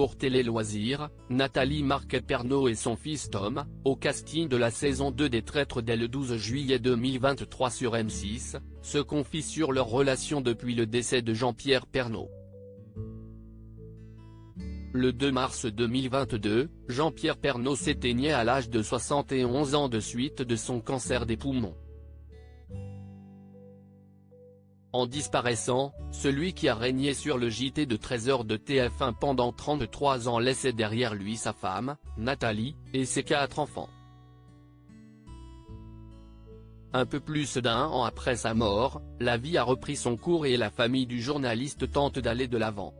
pour Télé Loisirs, Nathalie Marquet-Pernot et son fils Tom, au casting de la saison 2 des Traîtres dès le 12 juillet 2023 sur M6, se confient sur leur relation depuis le décès de Jean-Pierre Pernaut. Le 2 mars 2022, Jean-Pierre Pernaut s'éteignait à l'âge de 71 ans de suite de son cancer des poumons. En disparaissant, celui qui a régné sur le JT de 13h de TF1 pendant 33 ans laissait derrière lui sa femme, Nathalie, et ses 4 enfants. Un peu plus d'un an après sa mort, la vie a repris son cours et la famille du journaliste tente d'aller de l'avant.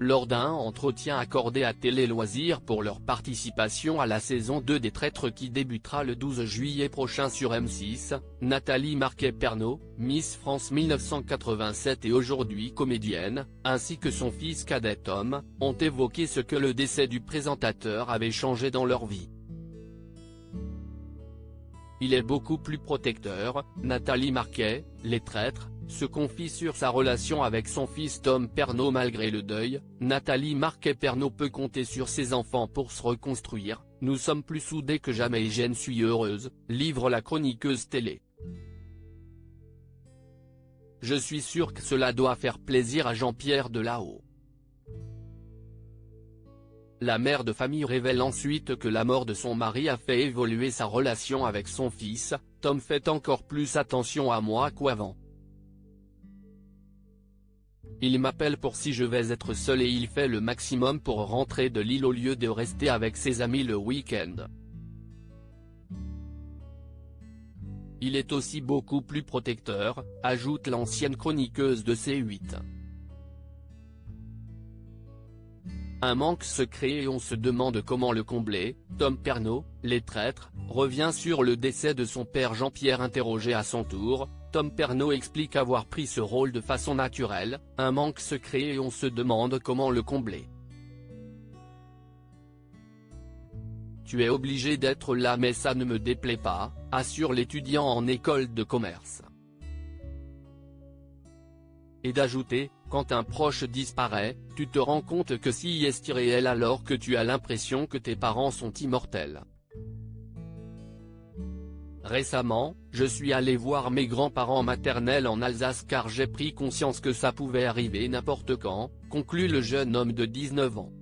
Lors d'un entretien accordé à Télé Loisirs pour leur participation à la saison 2 des Traîtres qui débutera le 12 juillet prochain sur M6, Nathalie Marquet-Pernot, Miss France 1987 et aujourd'hui comédienne, ainsi que son fils cadet Tom, ont évoqué ce que le décès du présentateur avait changé dans leur vie. Il est beaucoup plus protecteur, Nathalie Marquet, Les Traîtres, se confie sur sa relation avec son fils Tom Pernaut. Malgré le deuil, Nathalie Marquet-Pernot peut compter sur ses enfants pour se reconstruire. Nous sommes plus soudés que jamais et je ne suis heureuse, livre la chroniqueuse télé. Je suis sûre que cela doit faire plaisir à Jean-Pierre de là-haut. La mère de famille révèle ensuite que la mort de son mari a fait évoluer sa relation avec son fils. Tom fait encore plus attention à moi qu'avant. Il m'appelle pour si je vais être seul et il fait le maximum pour rentrer de Lille au lieu de rester avec ses amis le week-end. Il est aussi beaucoup plus protecteur, ajoute l'ancienne chroniqueuse de C8. Un manque se crée et on se demande comment le combler. Tom Pernaut, Les Traîtres, revient sur le décès de son père Jean-Pierre. Interrogé à son tour, Tom Pernaut explique avoir pris ce rôle de façon naturelle. Un manque se crée et on se demande comment le combler. Tu es obligé d'être là mais ça ne me déplaît pas, assure l'étudiant en école de commerce. Et d'ajouter, quand un proche disparaît, tu te rends compte que si est irréel alors que tu as l'impression que tes parents sont immortels. Récemment, je suis allé voir mes grands-parents maternels en Alsace car j'ai pris conscience que ça pouvait arriver n'importe quand, conclut le jeune homme de 19 ans.